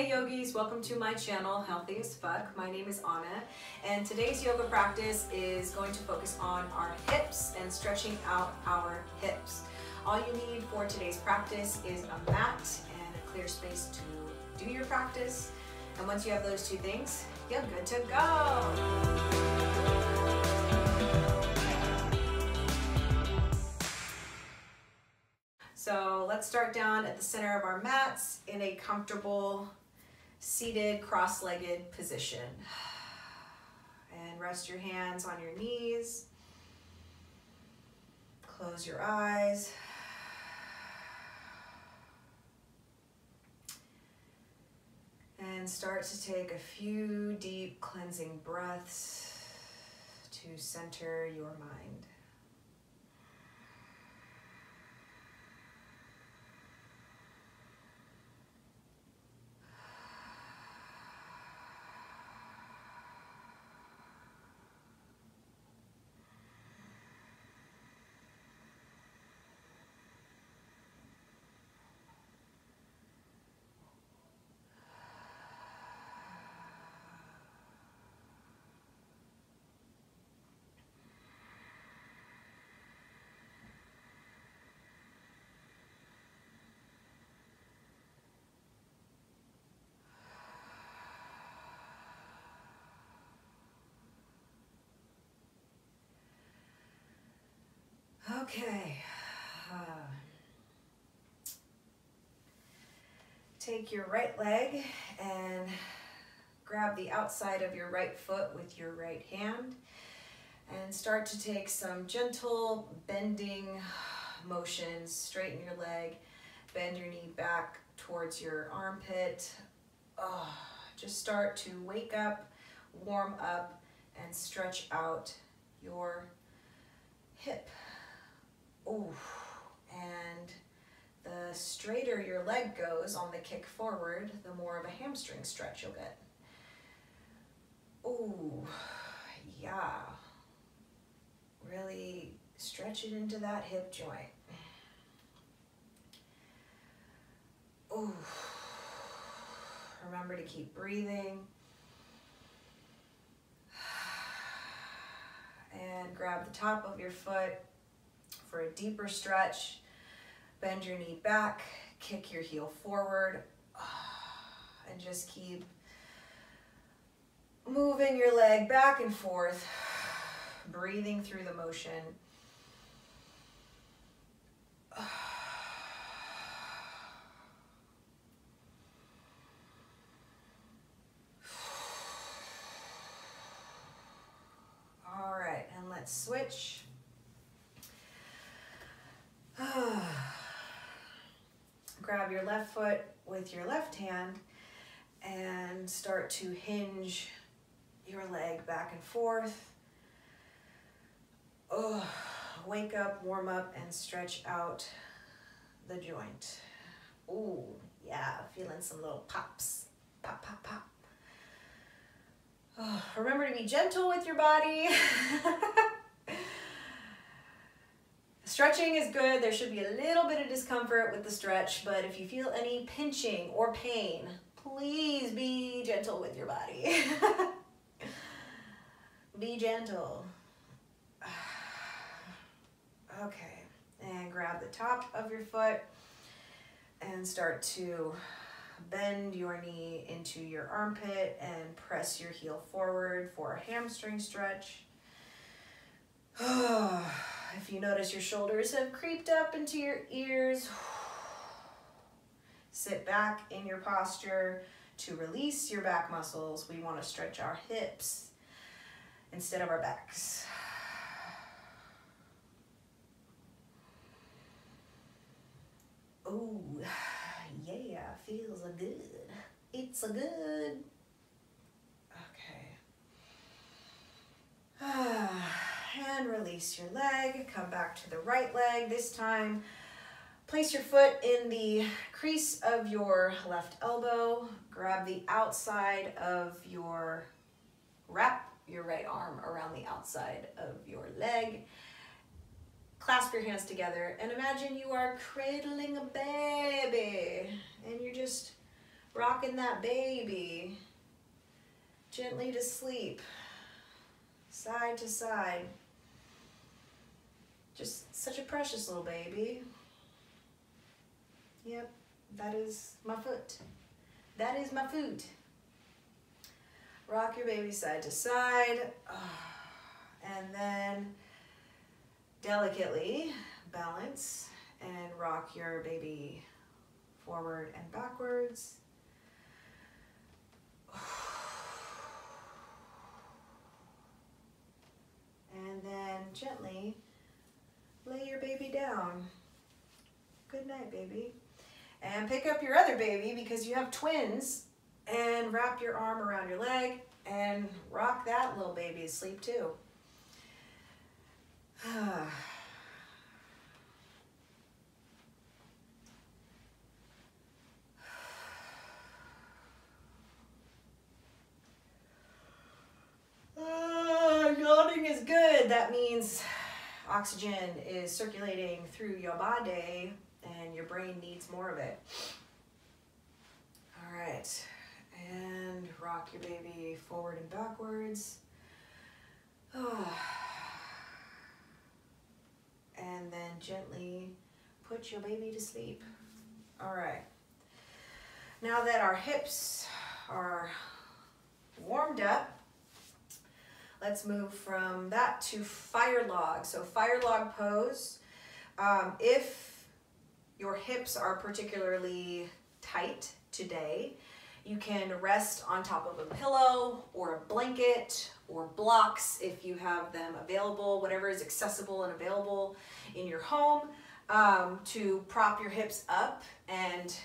Hey yogis, welcome to my channel, Healthy as Fuck. My name is Anna, and today's yoga practice is going to focus on our hips and stretching out our hips. All you need for today's practice is a mat and a clear space to do your practice. And once you have those two things, you're good to go. So let's start down at the center of our mats in a comfortable seated cross-legged position. And rest your hands on your knees. Close your eyes. And start to take a few deep cleansing breaths to center your mind. Okay. Take your right leg and grab the outside of your right foot with your right hand and start to take some gentle bending motions. Straighten your leg, bend your knee back towards your armpit. Just start to wake up, warm up, and stretch out your hip. Ooh, and the straighter your leg goes on the kick forward, the more of a hamstring stretch you'll get. Ooh, yeah. Really stretch it into that hip joint. Ooh. Remember to keep breathing. And grab the top of your foot for a deeper stretch. Bend your knee back, kick your heel forward, and just keep moving your leg back and forth, breathing through the motion. All right, and let's switch. Grab your left foot with your left hand and start to hinge your leg back and forth. Wake up, warm up, and stretch out the joint. Ooh, yeah, feeling some little pops. Pop, pop, pop. Remember to be gentle with your body. Stretching is good. There should be a little bit of discomfort with the stretch, but if you feel any pinching or pain, please be gentle with your body. Be gentle. Okay, and grab the top of your foot and start to bend your knee into your armpit and press your heel forward for a hamstring stretch. If you notice your shoulders have creeped up into your ears, sit back in your posture to release your back muscles. We want to stretch our hips instead of our backs. Ooh, yeah, feels good. It's a good. Okay. And release your leg, come back to the right leg. This time, place your foot in the crease of your left elbow. Grab the outside of wrap your right arm around the outside of your leg. Clasp your hands together and imagine you are cradling a baby and you're just Rocking that baby gently to sleep, side to side. Just such a precious little baby. Yep, that is my foot. That is my foot. Rock your baby side to side, and then delicately balance and rock your baby forward and backwards. And then gently lay your baby down. Good night, baby. And pick up your other baby because you have twins and wrap your arm around your leg and rock that little baby to sleep too. Yawning is good. That means oxygen is circulating through your body and your brain needs more of it. All right, and rock your baby forward and backwards. And then gently put your baby to sleep. All right, now that our hips are warmed up, let's move from that to fire log. So fire log pose. If your hips are particularly tight today, you can rest on top of a pillow or a blanket or blocks if you have them available, whatever is accessible and available in your home, to prop your hips up and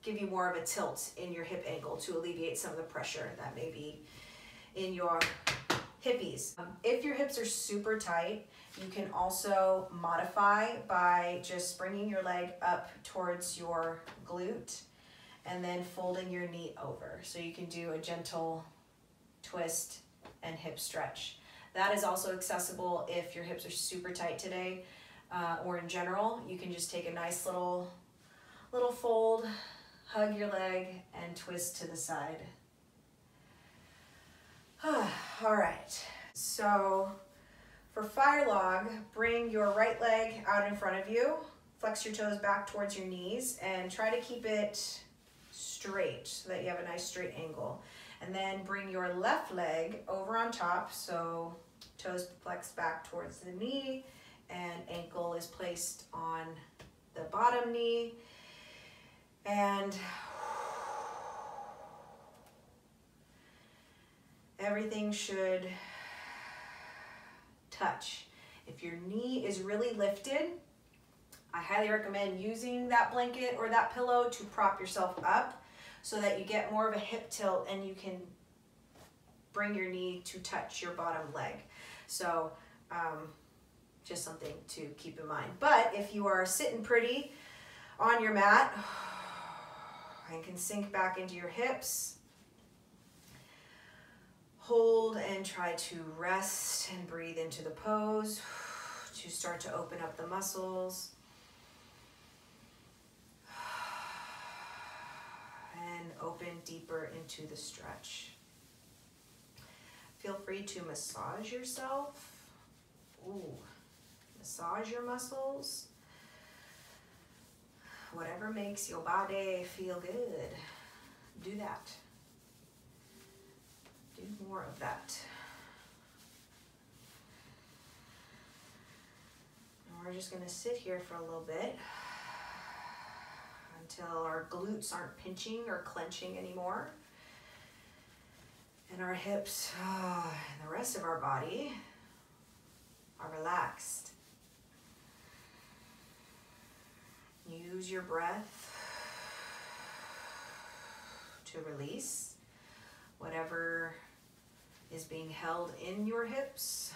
give you more of a tilt in your hip angle to alleviate some of the pressure that may be in your hippies. If your hips are super tight, you can also modify by just bringing your leg up towards your glute and then folding your knee over. So you can do a gentle twist and hip stretch. That is also accessible if your hips are super tight today, or in general. You can just take a nice little fold, hug your leg, and twist to the side. All right, so for fire log, bring your right leg out in front of you, flex your toes back towards your knees, and try to keep it straight so that you have a nice straight angle. And then bring your left leg over on top, so toes flex back towards the knee, and ankle is placed on the bottom knee. And everything should touch. If your knee is really lifted, I highly recommend using that blanket or that pillow to prop yourself up so that you get more of a hip tilt and you can bring your knee to touch your bottom leg. So just something to keep in mind. But if you are sitting pretty on your mat and can sink back into your hips, hold and try to rest and breathe into the pose to start to open up the muscles. And open deeper into the stretch. Feel free to massage yourself. Ooh, massage your muscles. Whatever makes your body feel good, do that. Do more of that. And we're just going to sit here for a little bit until our glutes aren't pinching or clenching anymore. And our hips and the rest of our body are relaxed. Use your breath to release whatever is being held in your hips.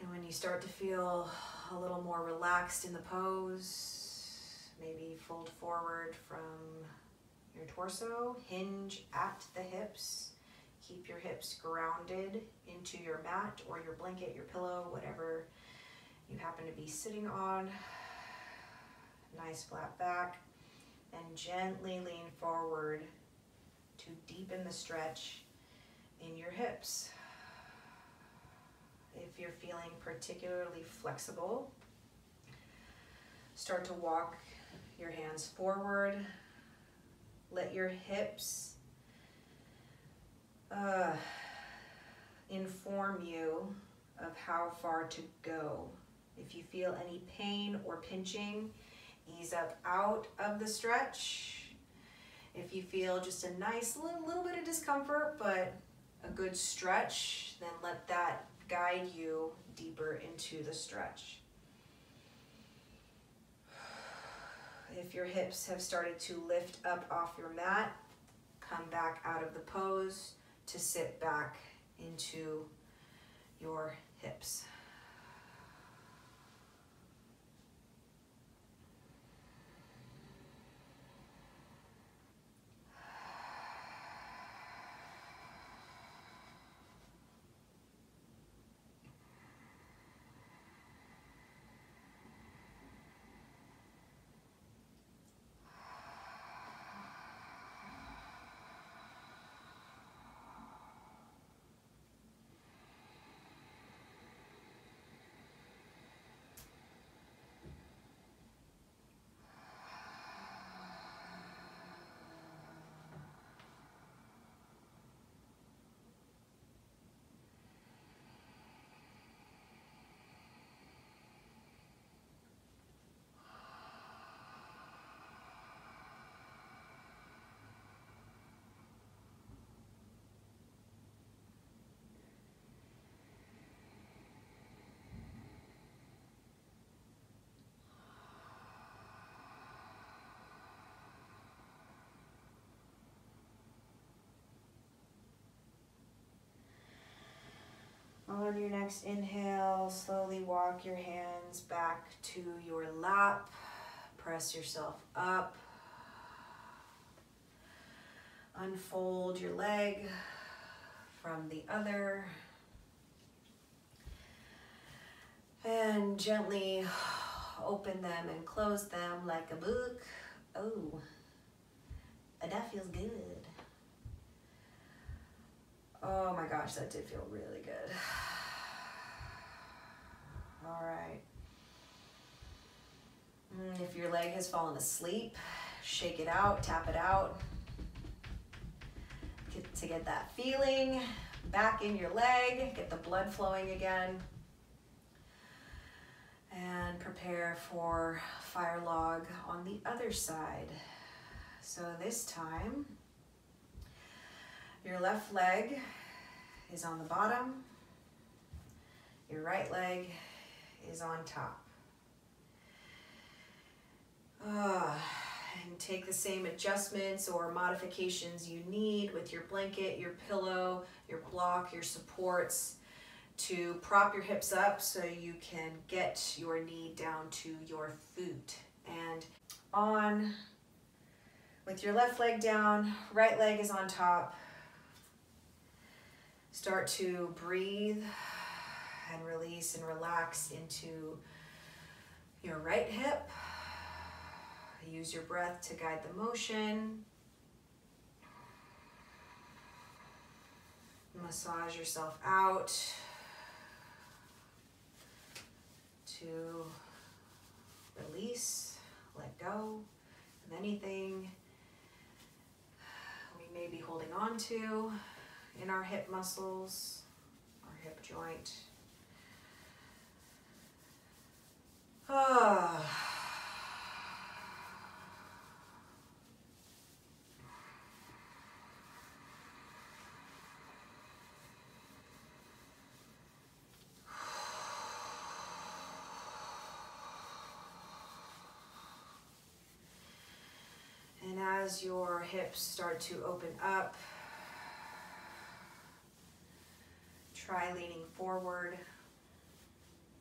And when you start to feel a little more relaxed in the pose, maybe fold forward from your torso, hinge at the hips, keep your hips grounded into your mat or your blanket, your pillow, whatever you happen to be sitting on. Nice flat back, and gently lean forward to deepen the stretch in your hips. If you're feeling particularly flexible, start to walk your hands forward. Let your hips inform you of how far to go. If you feel any pain or pinching, ease up out of the stretch. If you feel just a nice little bit of discomfort, but a good stretch, then let that guide you deeper into the stretch. If your hips have started to lift up off your mat, come back out of the pose to sit back into your hips. On your next inhale, slowly walk your hands back to your lap. Press yourself up. Unfold your leg from the other. And gently open them and close them like a book. Oh, that feels good. Oh my gosh, that did feel really good. All right. If your leg has fallen asleep, shake it out, tap it out. To get that feeling back in your leg, get the blood flowing again. And prepare for fire log on the other side. So this time, your left leg is on the bottom, your right leg is on top. And take the same adjustments or modifications you need with your blanket, your pillow, your block, your supports to prop your hips up so you can get your knee down to your foot. And on with your left leg down, right leg is on top. Start to breathe and release and relax into your right hip. Use your breath to guide the motion. Massage yourself out to release, let go of anything we may be holding on to in our hip muscles, our hip joint. And as your hips start to open up, try leaning forward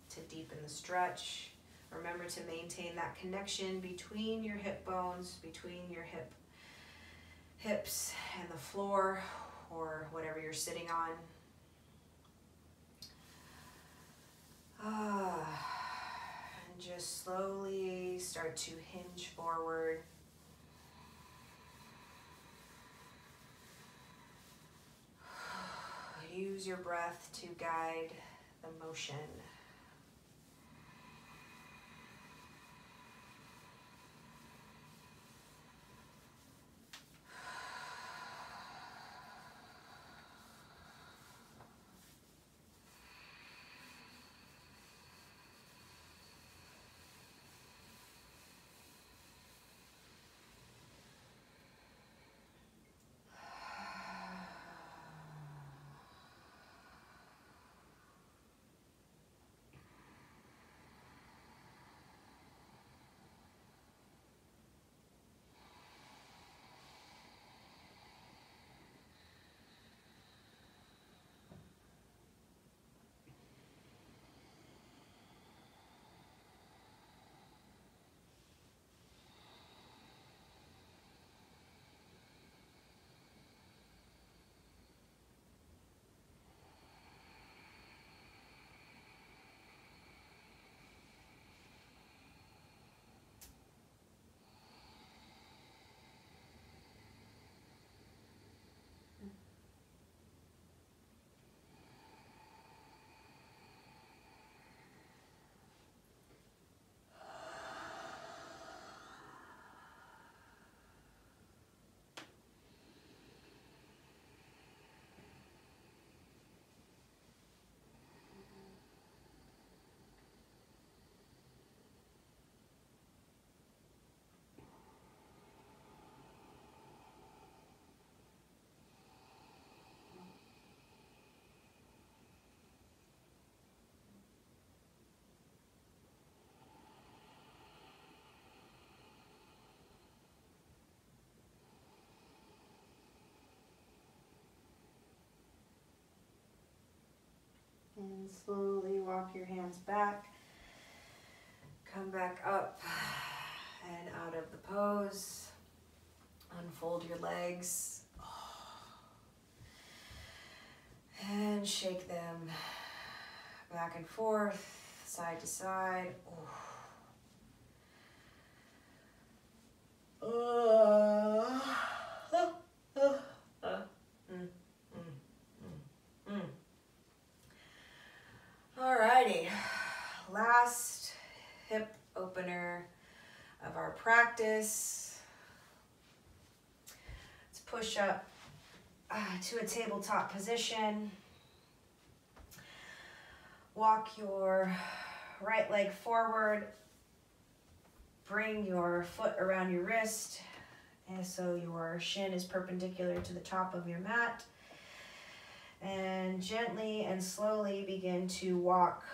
to deepen the stretch. Remember to maintain that connection between your hip bones, between your hips and the floor or whatever you're sitting on. just slowly start to hinge forward. Use your breath to guide the motion. And slowly walk your hands back. Come back up and out of the pose. Unfold your legs. And shake them back and forth, side to side. Alrighty, last hip opener of our practice. Let's push up to a tabletop position. Walk your right leg forward. Bring your foot around your wrist, and so your shin is perpendicular to the top of your mat. And gently and slowly begin to walk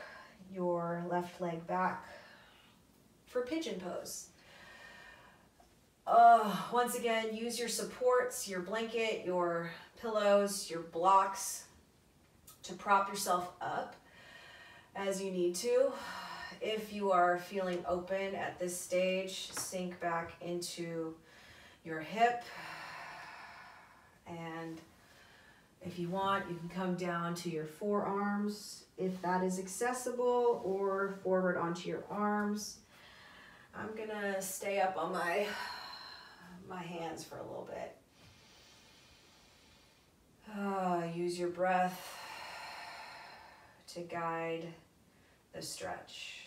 your left leg back for pigeon pose. Once again, use your supports, your blanket, your pillows, your blocks to prop yourself up as you need to. If you are feeling open at this stage, sink back into your hip, and if you want, you can come down to your forearms if that is accessible, or forward onto your arms. I'm gonna stay up on my hands for a little bit. Use your breath to guide the stretch.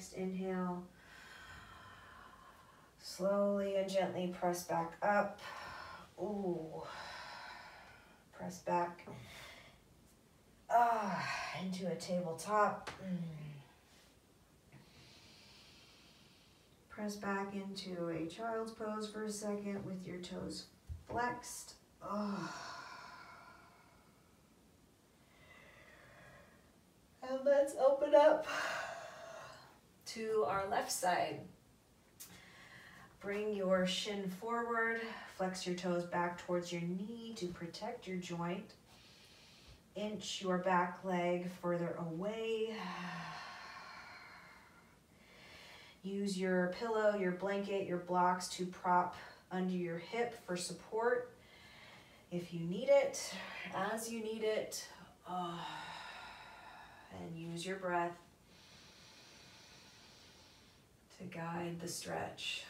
Next inhale. Slowly and gently press back up. Ooh. Press back into a tabletop. Press back into a child's pose for a second with your toes flexed. And let's open up to our left side. Bring your shin forward, flex your toes back towards your knee to protect your joint. Inch your back leg further away. Use your pillow, your blanket, your blocks to prop under your hip for support if you need it, as you need it. And use your breath to guide the stretch.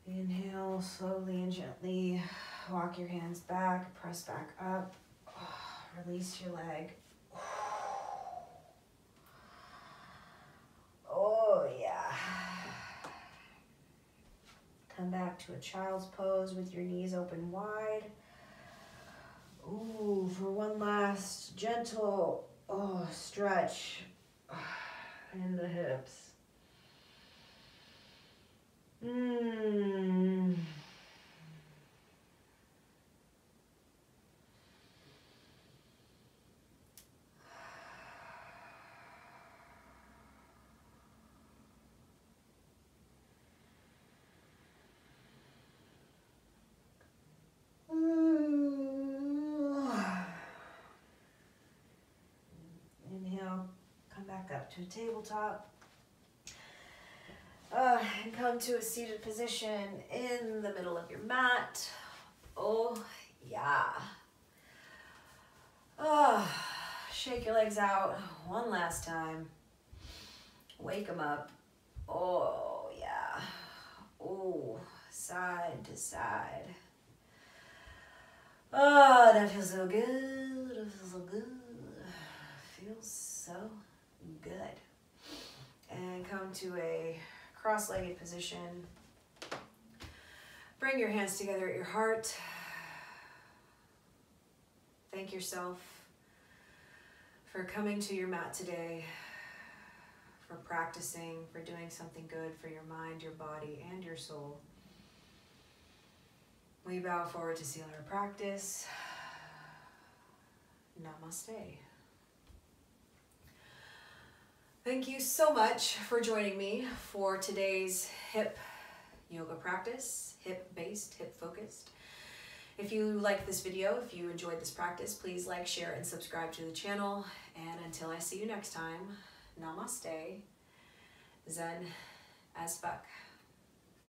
Inhale, slowly and gently walk your hands back, press back up, release your leg. Oh yeah. Come back to a child's pose with your knees open wide. Ooh, for one last gentle stretch in the hips. Inhale, come back up to a tabletop. And come to a seated position in the middle of your mat. Oh, yeah. Shake your legs out one last time. Wake them up. Oh, yeah. Oh, side to side. Oh, that feels so good. That feels so good. Feels so good. And come to a cross-legged position. Bring your hands together at your heart. Thank yourself for coming to your mat today. practicing, for doing something good for your mind, your body, and your soul. We bow forward to seal our practice. Namaste. Thank you so much for joining me for today's hip yoga practice, hip-based, hip-focused. If you like this video, if you enjoyed this practice, please like, share, and subscribe to the channel. And until I see you next time, namaste, Zen as fuck.